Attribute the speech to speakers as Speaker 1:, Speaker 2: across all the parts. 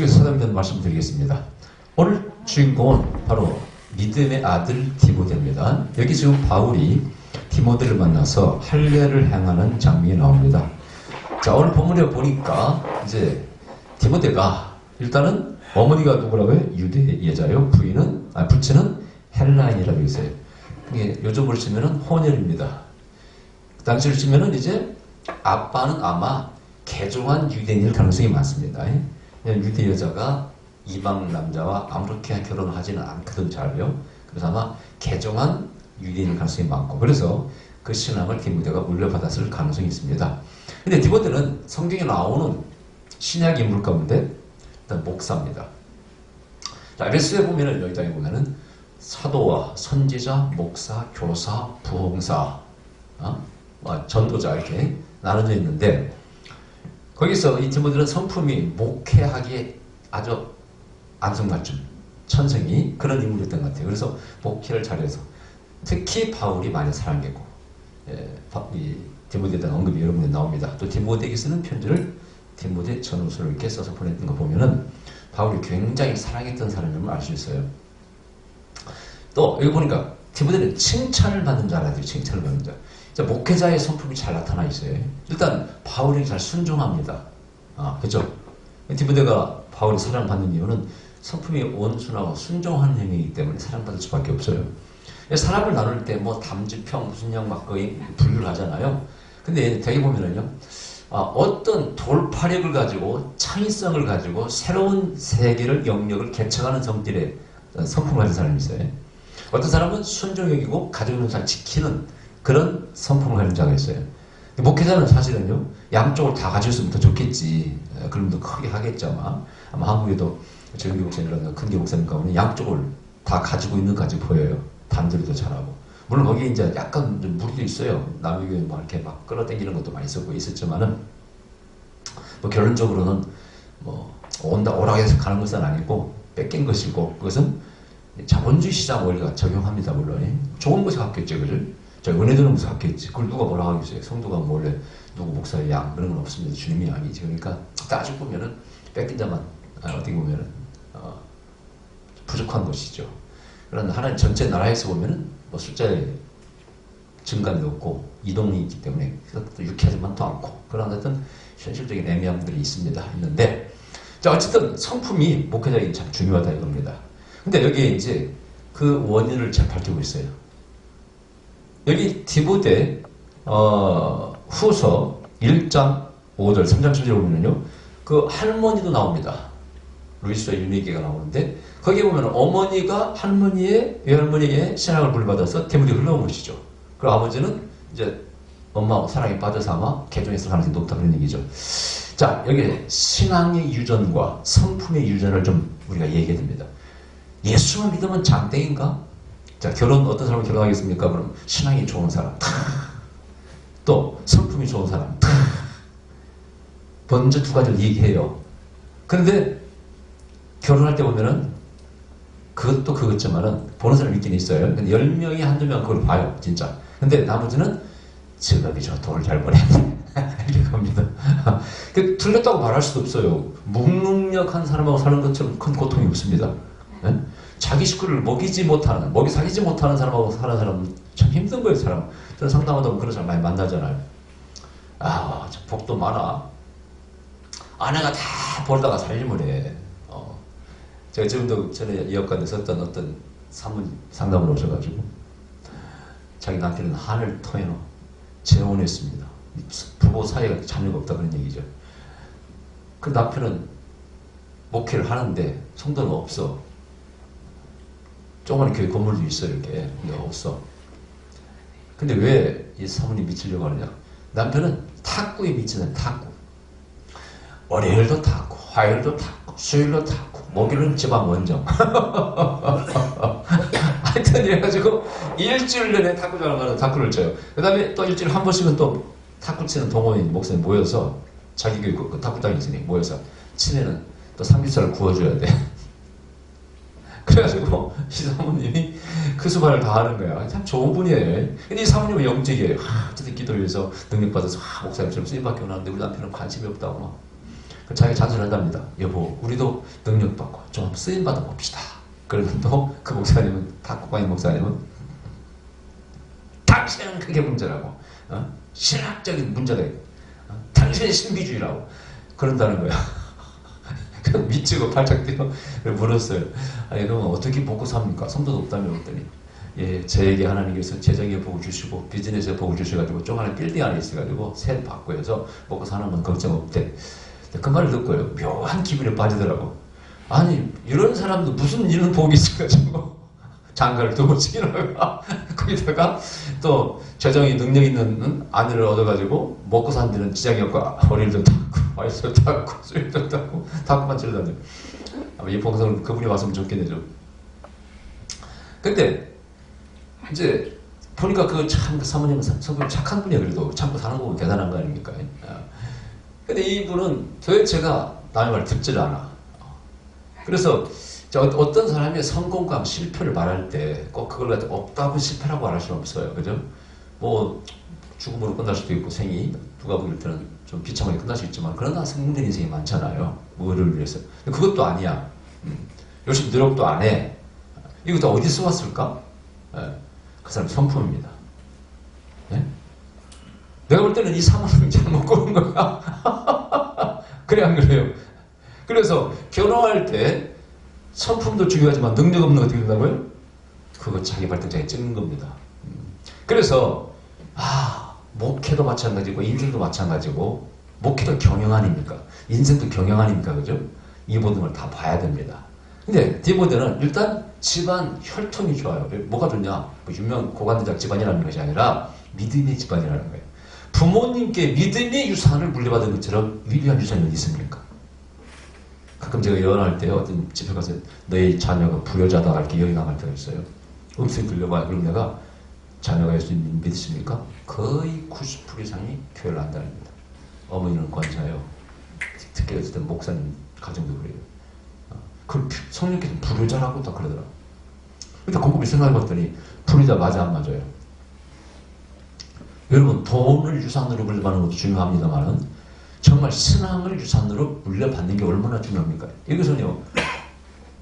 Speaker 1: 계속해서 사도행전 말씀드리겠습니다. 오늘 주인공은 바로 믿음의 아들 디모데입니다. 여기 지금 바울이 디모데를 만나서 할례를 행하는 장면이 나옵니다. 자, 오늘 본문에 보니까 이제 디모데가 일단은 어머니가 누구라고 해요? 유대 여자요. 부친은 헬라인이라고 했어요. 이게 요즘으로 치면은 혼혈입니다. 당시로 치면은 이제 아빠는 아마 개종한 유대인일 가능성이 많습니다. 유대 여자가 이방 남자와 아무렇게 결혼하지는 않거든 잘요. 그래서 아마 개종한 유대인일 가능성이 많고, 그래서 그 신앙을 디모데가 물려받았을 가능성이 있습니다. 근데 디모데는 성경에 나오는 신약 인물 가운데 일단 목사입니다. 자, 에베소에 보면은 여기장에 보면은 사도와 선지자, 목사, 교사, 부흥사, 전도자 이렇게 나눠져 있는데, 거기서 이 디모데는 성품이 목회하기에 아주 안성맞춤, 천성이 그런 인물이었던 것 같아요. 그래서 목회를 잘해서 특히 바울이 많이 사랑했고, 이 디모데에 대한 언급이 여러 번 나옵니다. 또 디모데에게 쓰는 편지를 디모데 전후서를 이렇게 써서 보냈던 거 보면은 바울이 굉장히 사랑했던 사람임을 알 수 있어요. 또 여기 보니까 디모데는 칭찬을 받는 줄 알아야 돼요. 칭찬을 받는 자. 목회자의 성품이 잘 나타나 있어요. 일단 바울이 잘 순종합니다. 그렇죠? 디모데가 바울이 사랑받는 이유는 성품이 온순하고 순종하는 행위이기 때문에 사랑받을 수밖에 없어요. 사람을 나눌 때 뭐 담지평 무슨 막 거의 분류를 하잖아요. 근데 되게 보면은요, 어떤 돌파력을 가지고 창의성을 가지고 새로운 세계를 영역을 개척하는 성질의 성품을 가진 사람이 있어요. 어떤 사람은 순종적이고 가지고 있는 잘 지키는 그런 성품을 가진 자가 있어요. 목회자는 사실은요, 양쪽을 다 가지고 있으면 더 좋겠지. 그럼 더 크게 하겠죠. 아마 한국에도 정기 목사님이라든가 큰교 목사님 가운데 양쪽을 다 가지고 있는 것까지 보여요. 단들이 더 잘하고. 물론 거기에 이제 약간 좀 무리도 있어요. 남의 교회 뭐 이렇게 막 끌어당기는 것도 많이 있었지만은, 뭐 결론적으로는 뭐 오라고 해서 가는 것은 아니고 뺏긴 것이고, 그것은 자본주의 시장 원리가 적용합니다. 물론 좋은 것이 갖겠죠, 그를. 은혜도는 무슨 갖겠지. 그걸 누가 뭐라 하겠어요. 성도가 원래 누구 목사의 양 그런 건 없습니다. 주님이 양이지. 그러니까 따지고 보면은 뺏긴 자만 어떻게 보면은 부족한 것이죠. 그런 하나님 전체 나라에서 보면은 뭐 숫자의 증감이 없고 이동이 있기 때문에 유쾌하지만도 않고 그런 어떤 현실적인 애매함들이 있는데, 자, 어쨌든 성품이 목회자에게 참 중요하다 이겁니다. 근데 여기에 이제 그 원인을 잘 밝히고 있어요. 여기 디모데 후서 1장 5절 3장 7절에 보면요, 그 할머니도 나옵니다. 루이스와 유니게가 나오는데, 거기에 보면 어머니가 외할머니에게 신앙을 물려받아서 디모데에 흘러온 것이죠. 그리고 아버지는 이제 엄마하고 사랑에 빠져서 아마 개종했을 가능성이 높다 그런 얘기죠. 자, 여기 신앙의 유전과 성품의 유전을 좀 우리가 얘기해야 됩니다. 예수만 믿으면 장땡인가? 자, 어떤 사람은 결혼하겠습니까? 그럼 신앙이 좋은 사람, 또 성품이 좋은 사람, 먼저 두 가지를 얘기해요. 그런데 결혼할 때 보면은 그것도 그것지만은 보는 사람이 있긴 있어요. 근데 10명이 한두 명 그걸 봐요, 진짜. 근데 나머지는 직업이죠. 돈을 잘 버렸네. 이렇게 합니다. 틀렸다고 말할 수도 없어요. 무능력한 사람하고 사는 것처럼 큰 고통이 없습니다. 네? 자기 식구를 먹이 사귀지 못하는 사람하고 사는 사람은 참 힘든 거예요, 사람. 저는 상담하다 보면 그런 사람 많이 만나잖아요. 복도 많아. 아내가 다 벌다가 살림을 해. 제가 지금도 전에 이역관에 썼던 어떤 상담을 오셔가지고, 자기 남편은 한을 터해놓 재혼했습니다. 부부 사이가 자녀가 없다 그런 얘기죠. 그 남편은 목회를 하는데 성도는 없어. 조그만 교회 건물도 있어, 이렇게. 근데 없어. 근데 왜 이 사모님 미치려고 하느냐? 남편은 탁구에 미치는 탁구. 월요일도 탁구, 화요일도 탁구, 수요일도 탁구, 목요일은 지방 원정. 하여튼 이래가지고 일주일 내내 탁구장을 가서 탁구를 쳐요. 그 다음에 또 일주일에 한 번씩은 또 탁구 치는 동호인 목사님 모여서, 자기 교회 그 탁구장이 있으니 모여서 치면은 또 삼겹살을 구워줘야 돼. 그래가지고 이 사모님이 그 수발을 다 하는 거야. 참 좋은 분이에요. 근데 이 사모님은 영적이에요. 어쨌든 기도를 위해서 능력받아서 목사님처럼 쓰임받게 원하는데 우리 남편은 관심이 없다고 막. 자기가 잔소리한답니다. 여보, 우리도 능력 받고 좀 쓰임 받아 봅시다. 그러면 또 그 목사님은, 탁국광의 목사님은, 당신은 그게 문제라고, 신학적인 문제다, 당신이 신비주의라고 그런다는 거야. 미치고 팔짝 뛰어 물었어요. 아니, 그러면 어떻게 먹고 삽니까? 성도도 없다며. 그랬더니, 예, 저에게 하나님께서 재정에 복을 주시고 비즈니스에 복을 주셔가지고 조그마한 빌딩 안에 있어가지고 세 받고 해서 먹고 사는 건 걱정 없대. 그 말을 듣고요, 묘한 기분에 빠지더라고. 아니, 이런 사람도 무슨 이런 복이 있어가지고 장가를 두고 지나가 거기다가 또 재정이 능력 있는 아내를 얻어가지고 먹고 사는 데는 지장이 없고 허리도 닦고 와이스도 닦고 수입도 닦고 닦고만 치러다녀. 아마 이 방송은 그분이 왔으면 좋겠네요. 근데 이제 보니까 그 참 그 사모님은 성격이 착한 분이야. 그래도 참고 사는 거 보면 대단한 거 아닙니까? 근데 이분은 도대체가 남의 말 듣질 않아. 그래서 어떤 사람이 성공과 실패를 말할 때 꼭 그걸 갖다 없다고 실패라고 말할 수는 없어요. 그죠? 뭐 죽음으로 끝날 수도 있고 생이 누가 보길 때는 좀 비참하게 끝날 수 있지만 그러나 성공된 인생이 많잖아요. 뭐를 위해서. 근데 그것도 아니야. 열심히 노력도 안 해. 이거 다 어디서 왔을까? 그 사람 성품입니다. 네? 내가 볼 때는 이 사모님이 잘못 고른 거야. 그래 안 그래요? 그래서 결혼할 때 성품도 중요하지만 능력 없는 거 어떻게 된다고요? 그거 자기 발등장에 찍는 겁니다. 그래서 목회도 마찬가지고 인생도 마찬가지고 목회도 경영 아닙니까? 인생도 경영 아닙니까? 그죠? 이 모든 걸 다 봐야 됩니다. 근데 디모데는 일단 집안 혈통이 좋아요. 뭐가 좋냐? 뭐 유명 고관대작 집안이라는 것이 아니라 믿음의 집안이라는 거예요. 부모님께 믿음의 유산을 물려받은 것처럼 위대한 유산이 어디 있습니까? 가끔 제가 예언할 때 어떤 집에 가서 너희 자녀가 불효자다 이렇게 예언할 때가 있어요. 음성이 들려봐요. 그럼 내가 자녀가 예수님 믿으십니까? 거의 90% 이상이 교회를 안 다닙니다. 어머니는 권사예요. 특히 어쨌든 목사님 가정도 그래요. 그 성령께서 불효자라고 딱 그러더라고요. 근데 곰곰이 생각해봤더니 불효자 맞아 안 맞아요? 여러분 돈을 유산으로 물려받는 것도 중요합니다만 정말 신앙을 유산으로 물려받는 게 얼마나 중요합니까? 이것은요,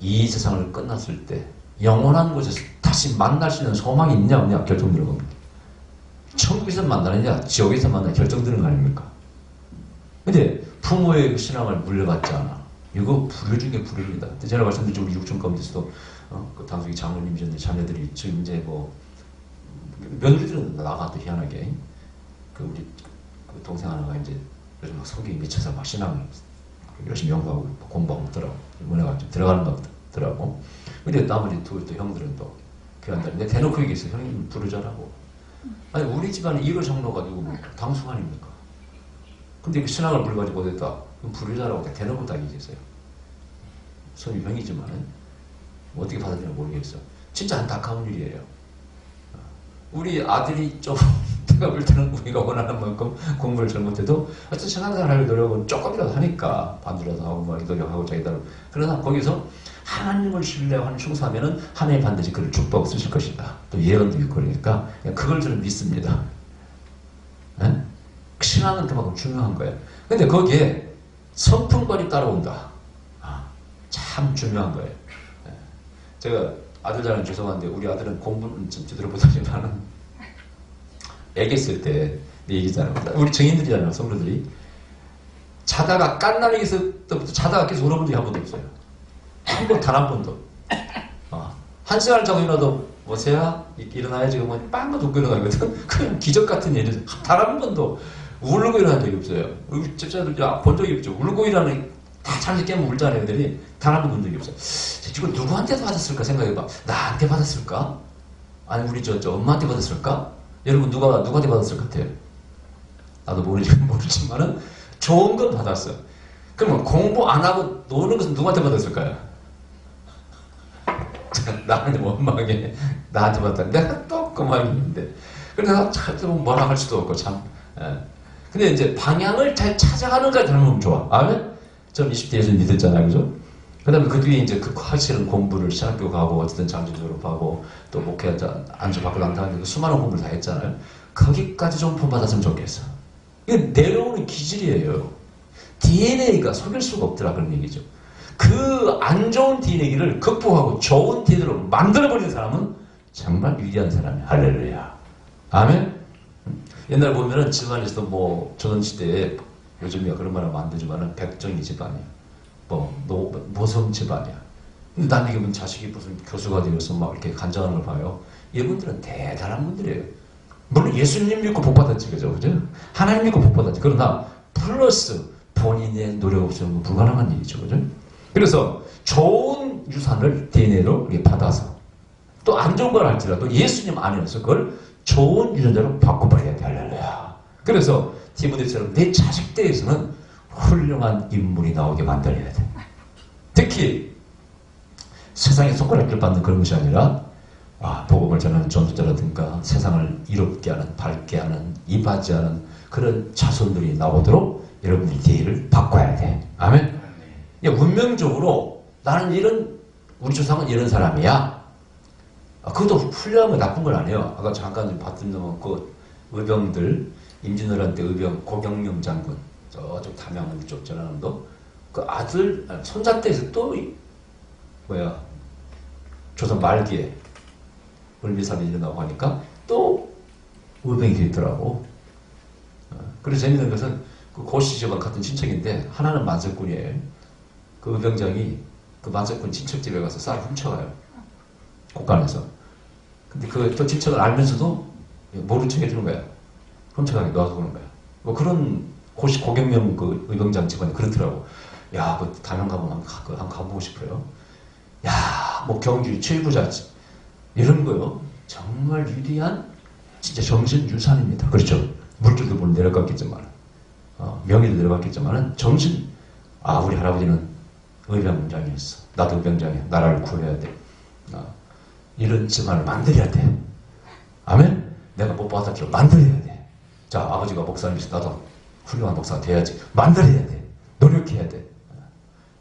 Speaker 1: 이 세상을 끝났을 때 영원한 곳에서 다시 만날 수 있는 소망이 있냐 없냐 결정되는 겁니다. 천국에서 만나느냐 지옥에서 만나느냐 결정되는 거 아닙니까? 근데 부모의 신앙을 물려받지 않아. 이거 불효 중에 불효입니다. 제가 말씀드린 우리 육촌 가운데서도 그 당숙이 장로님이셨는데 자녀들이 지금 이제 뭐 며느리들은 나가도 희한하게 그 우리 그 동생 하나가 이제 요즘 막 성경에 미쳐서 막 신앙을 열심히 연구하고 공부하고 있더라고. 문화가 좀 들어가는 것 같더라고. 근데 나머지 두 형들은 또 교한다는데 대놓고 얘기했어. 형님 부르자라고. 아니 우리 집안에 이걸 정로 가지고 뭐 당숙 아닙니까? 근데 그 신앙을 물려가지고 못했다. 그럼 부르자라고 대놓고 딱 얘기했어요. 손이 병이지만 어떻게 받아들이나 모르겠어. 진짜 안타까운 일이에요. 우리 아들이 좀 내가 볼 때는 우리가 원하는 만큼 공부를 잘못해도 어쨌든 신앙생활 할 노력은 조금이라도 하니까 반주라도 하고 막 노력하고 자기들 그러나 거기서 하나님을 신뢰하는 충성하면은 하나님 반드시 그를 축복하고 쓰실 것이다. 또 예언도 있고 그러니까 그걸 저는 믿습니다. 네? 신앙은 그만큼 중요한 거예요. 근데 거기에 성품관이 따라온다. 참 중요한 거예요. 네. 제가 아들 자랑 죄송한데 우리 아들은 공부는 좀 제대로 못하지만은 애기 있을 때 내 얘기잖아요. 우리 증인들이잖아요. 성도들이 자다가 깐난애기 있을 때부터 자다가 계속 울어본 적이 한 번도 없어요. 단 한 번도. 한 시간을 자고 일어나도 뭐세야 일어나야지 그러면 빵긋 웃고 일어나거든. 그냥 기적 같은 일이 단 한 번도 울고 일어난 적이 없어요. 우리 집사들 본 적이 없죠. 울고 일어나는 다 잠시 깨면 울잖아요. 애들이 단 한 번 본 적이 없어요. 이걸 누구한테 받았을까 생각해봐. 나한테 받았을까? 아니 우리 저 엄마한테 받았을까? 여러분 누구한테 받았을 것 같아요? 나도 모르지만은 좋은 건 받았어. 그러면 공부 안 하고 노는 것은 누구한테 받았을까요? 나는 원망하게 나한테 받았다. 내가 또 그 말이 있는데. 그래서 참 뭐라 할 수도 없고 참. 근데 이제 방향을 잘 찾아가는 걸 닮으면 좋아. 아멘? 전 20대 예수 믿었잖아요. 그죠? 그 다음에 그 뒤에 이제 그 확실한 공부를 신학교 가고 어쨌든 장주 졸업하고 또 목회 안수 받고 난 다음에 그 수많은 공부를 다 했잖아요. 거기까지 좀 본받았으면 좋겠어. 이게 내려오는 기질이에요. DNA가 속일 수가 없더라 그런 얘기죠. 그 안 좋은 DNA를 극복하고 좋은 DNA로 만들어버리는 사람은 정말 위대한 사람이야. 할렐루야. 아멘. 옛날 보면은 집안에서도 뭐 조선시대에 요즘이야 그런 말 하면 안 되지만은 백정이 집안이야. 뭐 모성 집안이야. 근데 난 이게 뭐 자식이 무슨 교수가 되어서 막 이렇게 간증하는 걸 봐요. 이분들은 대단한 분들이에요. 물론 예수님 믿고 복 받았지, 그죠? 하나님 믿고 복 받았지. 그러나 플러스 본인의 노력 없이는 불가능한 일이죠, 그죠? 그래서 좋은 유산을 DNA로 받아서 또 안 좋은 걸 할지라도 예수님 안에서 그걸 좋은 유전자로 바꿔버려야 돼. 할렐루야. 그래서 디모데처럼 내 자식 대에서는 훌륭한 인물이 나오게 만들어야 돼. 특히 세상에 손가락질 받는 그런 것이 아니라 복음을 전하는 전도자라든가 세상을 이롭게 하는, 밝게 하는, 이바지하는 그런 자손들이 나오도록 여러분들이 DNA를 바꿔야 돼. 아멘? 운명적으로 나는 우리 조상은 이런 사람이야. 그것도 훌륭한 거 나쁜 건 아니에요. 아까 잠깐 봤던 그 의병들, 임진왜란 때 의병 고경명 장군, 저쪽 담양은 쪽 전라남도, 그 아들, 손자 때에서 또, 조선 말기에 을미사변이 일어나고 하니까 또 의병이 되더라고. 그래서 재밌는 것은 그 고시집안 같은 친척인데 하나는 만석군이에요. 그 의병장이 그 만석군 친척집에 가서 쌀을 훔쳐가요. 곡간에서. 근데 그 또 친척을 알면서도 모른 척 해주는 거야. 훔쳐가게 놔서 그런 거야. 뭐 그런 고경명 그 의병장 집안이 그렇더라고. 야, 그 담양 가보면 한번 가보고 싶어요. 야, 뭐 경주 최부자지. 이런 거요. 정말 위대한 진짜 정신 유산입니다. 그렇죠. 물질도 물론 내려갔겠지만, 명예도 내려갔겠지만은 정신. 우리 할아버지는 의병장이었어. 나도 의병장이야. 나라를 구해야 돼. 이런 집안을 만들어야 돼. 아멘? 내가 못 받았지만 만들어야 돼. 자, 아버지가 목사님이서 나도 훌륭한 목사가 돼야지. 만들어야 돼. 노력해야 돼.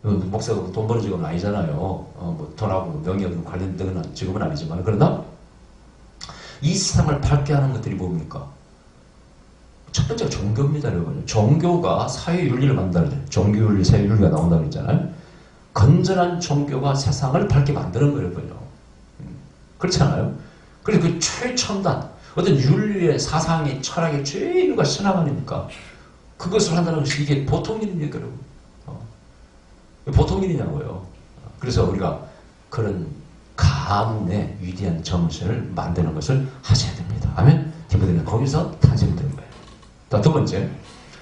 Speaker 1: 목사가 돈 버는 직업은 아니잖아요. 뭐 돈하고 명예하고 관련된 직업은 아니지만, 그러나 이 세상을 밝게 하는 것들이 뭡니까? 첫 번째가 종교입니다, 여러분. 종교가 사회윤리를 만든다. 종교윤리, 사회윤리가 나온다고 했잖아요. 건전한 종교가 세상을 밝게 만드는 거예요, 여러분요. 그렇잖아요. 그래서 그 최첨단, 어떤 윤리의 사상의 철학의 최인류가 신앙 아닙니까? 그것을 한다는 것이 이게 보통 일입니까, 여러분? 보통 일이냐고요. 그래서 우리가 그런 가문의 위대한 정신을 만드는 것을 하셔야 됩니다. 아멘? 디모데는 거기서 탄생된 거예요. 두 번째,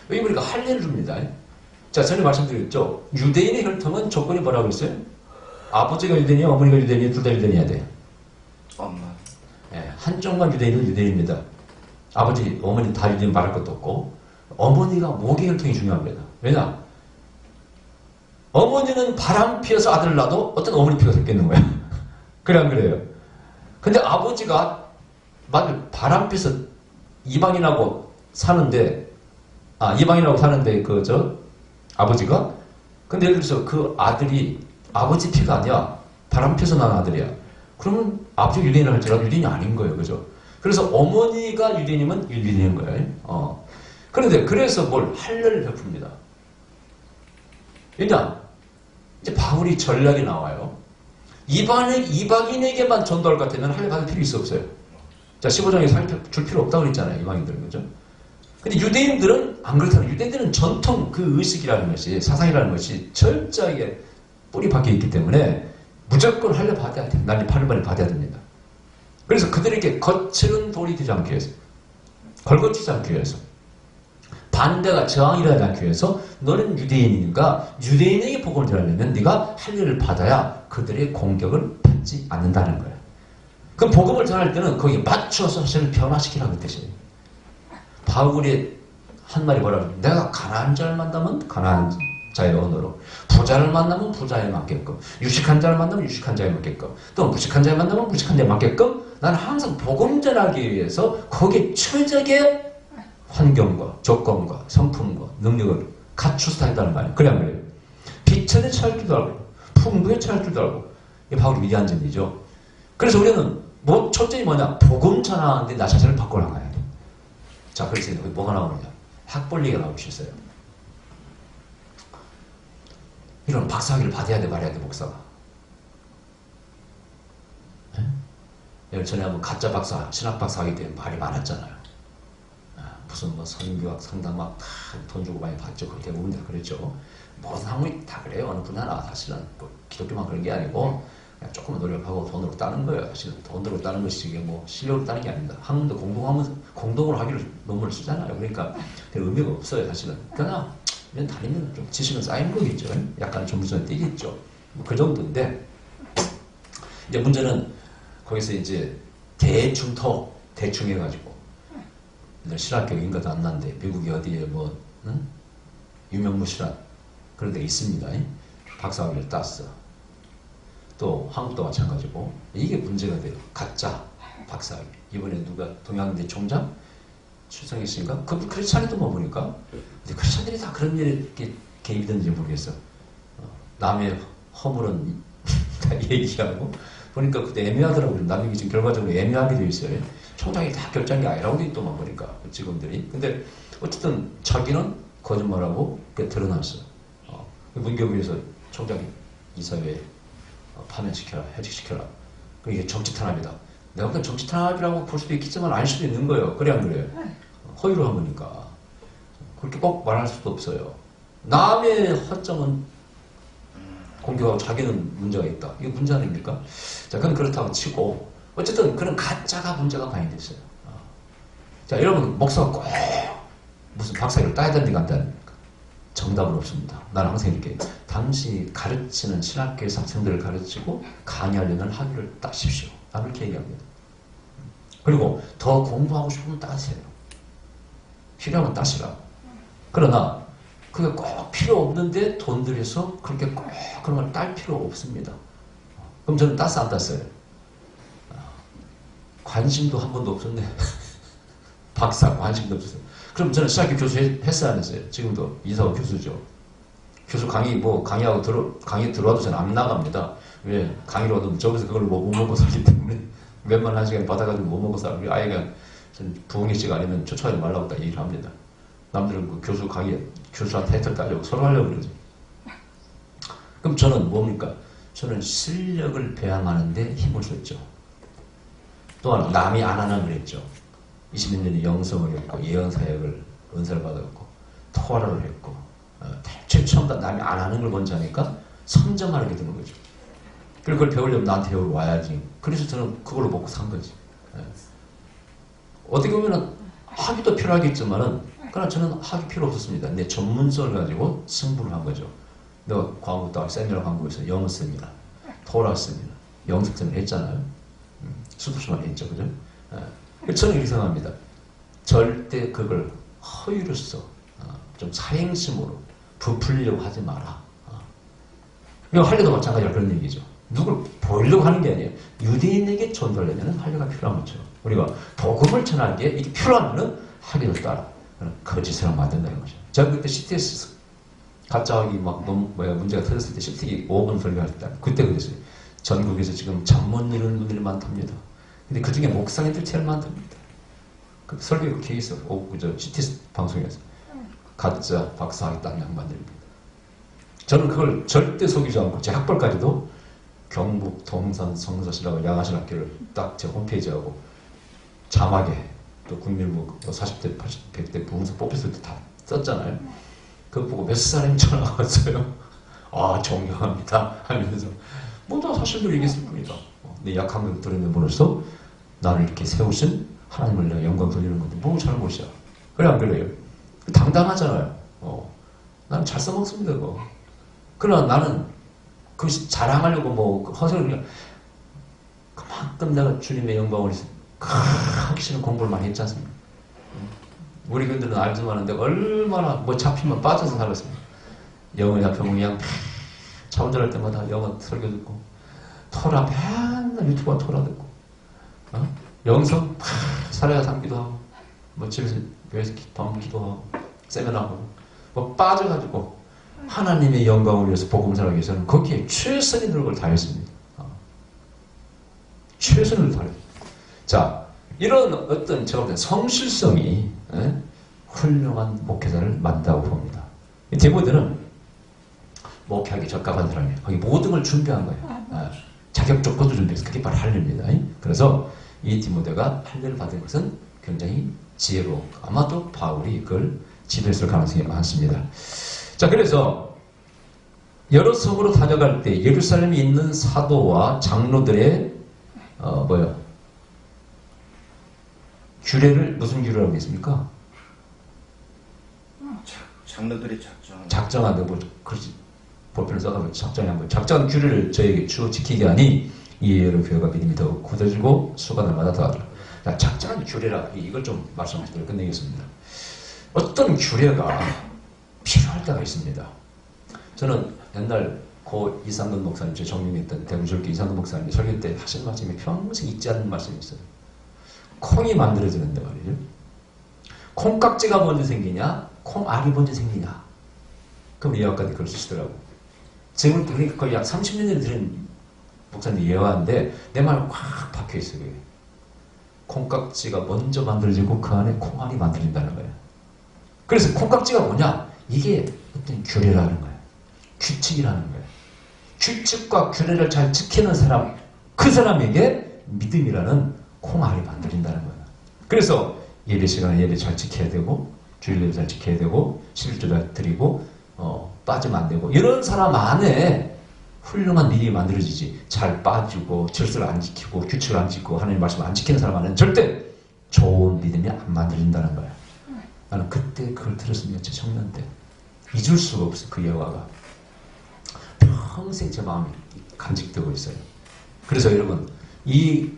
Speaker 1: 여기 보니까 할례를 줍니다. 자, 전에 말씀드렸죠. 유대인의 혈통은 조건이 뭐라고 했어요? 아버지가 유대인이야, 어머니가 유대인이야, 둘 다 유대인이어야 돼요.
Speaker 2: 엄마.
Speaker 1: 네, 한쪽만 유대인은 유대인입니다. 아버지, 어머니 다 유대인 말할 것도 없고, 어머니가 모계 혈통이 중요합니다. 왜냐? 어머니는 바람 피어서 아들을 낳아도 어떤 어머니 피가 섞겠는 거야. 그래, 안 그래요? 근데 아버지가 만약 바람 피어서 이방인하고 사는데, 아버지가, 근데 예를 들어서 그 아들이 아버지 피가 아니야. 바람 피어서 난 아들이야. 그러면 아버지가 유대인을 할지라도 유대인이 아닌 거예요. 그죠? 그래서 어머니가 유대인이면 유대인인 거예요. 그런데 그래서 뭘 할례를 베풉니다. 일단 이제 바울이 전략이 나와요. 이방인에게만 전도할 것 같으면 할례 받을 필요 있어 없어요? 자, 15장에 줄 필요 없다고 그랬잖아요. 이방인들은. 그죠? 근데 유대인들은 안 그렇다는. 유대인들은 전통 그 의식이라는 것이, 사상이라는 것이 철저하게 뿌리 박혀 있기 때문에 무조건 할례 받아야 돼. 난리 8번에 받아야 됩니다. 그래서 그들에게 거칠은 돌이 되지 않기 위해서, 걸거치지 않기 위해서, 반대가 저항이 일어나지 않기 위해서 너는 유대인이니까 유대인에게 복음을 전하려면 네가 할례를 받아야 그들의 공격을 받지 않는다는 거예요. 그 복음을 전할 때는 거기에 맞춰서 사실을 변화시키라는 뜻이에요. 바울이 한 말이 뭐라고? 내가 가난한 자를 만나면 가난한 자의 언어로, 부자를 만나면 부자에 맞게끔, 유식한 자를 만나면 유식한 자에 맞게끔, 또 무식한 자를 만나면 무식한 자에 맞게끔, 나는 항상 복음 전하기 위해서 거기에 최적의 환경과 조건과 성품과 능력을 갖추어서 다닌다는 말이에요. 그래 안 그래요? 비천에 처할 줄도 알고 풍부에 처할 줄도 알고. 이게 바울이 위대한 점이죠. 그래서 우리는 첫째이 뭐냐? 복음 전하는데 나 자신을 바꿔 나가야 돼. 자, 그래서 여기 뭐가 나오느냐? 학벌리가 나오고 있어요. 이런 박사학위를 받아야 돼 말아야 돼 목사가. 예? 전에 한번 가짜 박사, 신학 박사 하기 때문에 말이 많았잖아요. 무슨 뭐 선교학 상담 막 돈 주고 많이 받죠. 그렇게 대부분 다 그랬죠. 모든 학문이 다 그래요. 어느 분 하나 사실은 뭐 기독교만 그런 게 아니고 그냥 조금만 노력하고 돈으로 따는 거예요. 사실은 돈으로 따는 것이 이게 뭐 실력으로 따는 게 아닙니다. 학문도 공동으로 하기로 논문을 쓰잖아요. 그러니까 의미가 없어요. 사실은. 그러나 이런 다니면 좀 지식은 쌓이는 거겠죠. 약간 전문성이 뛰겠죠. 뭐 그 정도인데 이제 문제는 거기서 이제 대충 해가지고 신학교 인가도 안 난데 미국이 어디에 뭐 유명무실한 그런 데 있습니다. 박사학위를 땄어. 또 한국도 마찬가지고 이게 문제가 돼요. 가짜 박사학위. 이번에 누가 동양대 총장 출석했으니까 그 크리스찬이더만 보니까 근데 크리스찬들이 다 그런 일에 이렇게 개입이 됐는지 모르겠어. 남의 허물은 다 얘기하고 보니까 그때 애매하더라고요. 남이 지금 결과적으로 애매하게 되어 있어요. 총장이 다 결정이 아니라고 돼 있더만 보니까 직원들이. 근데 어쨌든 자기는 거짓말하고 그게 드러났어. 문교부에서 총장이 이사회에 파면시켜라, 해직시켜라. 이게 정치 탄압이다. 내가 보기엔 정치 탄압이라고 볼 수도 있겠지만 아닐 수도 있는 거예요. 그래 안 그래요? 허위로 한 거니까. 그렇게 꼭 말할 수도 없어요. 남의 허점은 공격하고 자기는 문제가 있다. 이게 문제 아닙니까? 자, 그건 그렇다고 치고 어쨌든 그런 가짜가 문제가 많이 됐어요. 자, 여러분 목사가 꼭 무슨 박사를 따야 되는 게 간다니까 정답은 없습니다. 나는 항상 이렇게 당신이 가르치는 신학교에서 학생들을 가르치고 강의하려는 학위를 따십시오. 나는 이렇게 얘기합니다. 그리고 더 공부하고 싶으면 따세요. 필요하면 따시라. 그러나 그게 꼭 필요 없는데 돈 들여서 그렇게 꼭 그런 걸 딸 필요 없습니다. 그럼 저는 땄어 안 땄어요? 관심도 한 번도 없었네. 박사 관심도 없었어요. 그럼 저는 신학교 교수 했어요 안 했어요? 지금도 이사고 교수죠. 교수 강의 들어와도 저는 안 나갑니다. 왜? 강의로 와도 저기서 그걸 못 먹고 살기 때문에 몇만 한 시간 받아가지고 못 먹고 살고 아이가 부흥의 씨가 아니면 쫓아가지 말라고 딱 얘기를 합니다. 남들은 그 교수한테 혜택 따려고 서로 하려고 그러지. 그럼 저는 뭡니까? 저는 실력을 배양하는데 힘을 줬죠. 또한 남이 안 하나 그랬죠. 20몇 년의 영성을 했고 예언사역을 은사를 받았고 토라를 했고 대체 처음 다 남이 안 하는 걸 먼저 하니까 선점하게 되는 거죠. 그리고 그걸 배우려면 나한테 배우러 와야지. 그래서 저는 그걸로 먹고 산 거지. 어떻게 보면 학위도 필요하겠지만은 그러나 저는 학위 필요 없었습니다. 내 전문성을 가지고 승부를 한 거죠. 내가 광고 세미나 광고에서 영어 세미나, 토라 세미나, 영석 세미나 했잖아요. 수도수만 했죠. 그죠? 저는 이렇게 생각합니다. 절대 그걸 허위로서 좀 사행심으로 부풀려고 하지 마라. 이거 할례도 마찬가지로 그런 얘기죠. 누굴 보이려고 하는 게 아니에요. 유대인에게 전도하려면 할례가 필요한 거죠. 우리가 복음을 전하기에 이게 필요하면 할례를 따라. 거짓으로 만든다는 거죠. 제가 그때 CTS 가짜학위 문제가 터졌을 때 CT 5분 설교할 때 그때 그랬어요. 전국에서 지금 잠못 이루는 분들이 많답니다. 근데 그 중에 목사님들 제일 많답니다. 그 설교 그렇게 있어. CTS 방송에서 가짜 박사학위 딴 양반들입니다. 저는 그걸 절대 속이지 않고 제 학벌까지도 경북 동산 성서신학원 양아신학교를 딱 제 홈페이지하고 자막에 또 국민부 40대, 80대, 100대 부흥사 뽑혔을 때 다 썼잖아요. 그거 보고 몇 사람이 전화가 왔어요. 아, 존경합니다. 하면서 다 사실대로 얘기했을 뿐이다. 내 약한 걸 드러내므로써 나를 이렇게 세우신 하나님을 내가 영광 돌리는 건데 뭐 잘못이야. 그래 안 그래요? 당당하잖아요. 나는 잘 써먹습니다. 그거. 그러나 나는 그 자랑하려고 허세를 그만큼 내가 주님의 영광을 하기 싫은 공부를 많이 했지 않습니까? 우리 교인들은 알지만 하는데 얼마나 잡히면 빠져서 살았습니다. 영어 잡혀면 그냥 차 운전할 때마다 영어 설교 듣고 토라 맨날 유튜브와 토라 듣고 영성 살아야 삼기도 하고 집에서 교회에서 밤 기도하고 세미나하고 빠져가지고 하나님의 영광을 위해서 복음 전하기 위해서는 거기에 최선의 노력을 다했습니다. 최선을 다했습니다. 자, 이런 어떤 제가 볼 때 성실성이 훌륭한 목회자를 만든다고 봅니다. 디모데는 목회하기 적합한 사람이에요. 거기 모든 걸 준비한 거예요. 자격 조건도 준비해서 그게 바로 할례입니다. 그래서 이 디모데가 할례를 받은 것은 굉장히 지혜로 아마도 바울이 그걸 지도했을 가능성이 많습니다. 자, 그래서 여러 성으로 다녀갈 때 예루살렘에 있는 사도와 장로들의 규례를 무슨 규례라고 했습니까?
Speaker 2: 장로들이
Speaker 1: 작정하게 그렇지 볼펜을 써서 작정한 규례를 저에게 주어 지키게 하니 이에 교회가 믿음이 더욱 굳어지고 수간을마다 더하더라. 작정한 규례라 이걸 좀 말씀하시도록 끝내겠습니다. 어떤 규례가 필요할 때가 있습니다. 저는 옛날 고 이상근 목사님, 제 정림했던 대구절교 이상근 목사님이 설교 때 하신 말씀이 평생 잊지 않는 말씀이 있어요. 콩이 만들어지는데 말이죠. 콩깍지가 먼저 생기냐, 콩알이 먼저 생기냐. 그럼 예화까지 그걸 쓰시더라고. 지금 그러니까 거의 약 30년 전에 들은 목사님 예화인데 내 말 꽉 박혀있어요. 그게. 콩깍지가 먼저 만들어지고 그 안에 콩알이 만들어진다는 거예요. 그래서 콩깍지가 뭐냐? 이게 어떤 규례라는 거예요. 규칙이라는 거예요. 규칙과 규례를 잘 지키는 사람, 그 사람에게 믿음이라는 콩알이 만들어진다는 거예요. 그래서 예배 시간에 예배 잘 지켜야 되고 주일 예배 잘 지켜야 되고 11조 드리고 빠지면 안 되고 이런 사람 안에 훌륭한 믿음이 만들어지지. 잘 빠지고 질서를 안 지키고 규칙을 안 지키고 하나님 말씀을 안 지키는 사람 안에는 절대 좋은 믿음이 안 만들어진다는 거예요. 나는 그때 그걸 들었습니다. 제 청년 때 잊을 수가 없어. 그 예화가 평생 제 마음에 간직되고 있어요. 그래서 여러분 이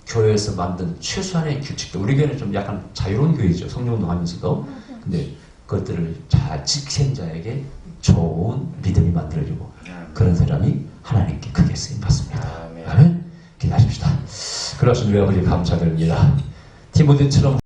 Speaker 1: 교회에서 만든 최소한의 규칙도 우리 교회는 좀 약간 자유로운 교회죠. 성령운동 하면서도. 근데 그것들을 잘 지킨 자에게 좋은 믿음이 만들어지고 그런 사람이 하나님께 크게 쓰임받습니다. 아멘. 기도하십시다. 그러신 우리 아버지 감사드립니다. 디모데처럼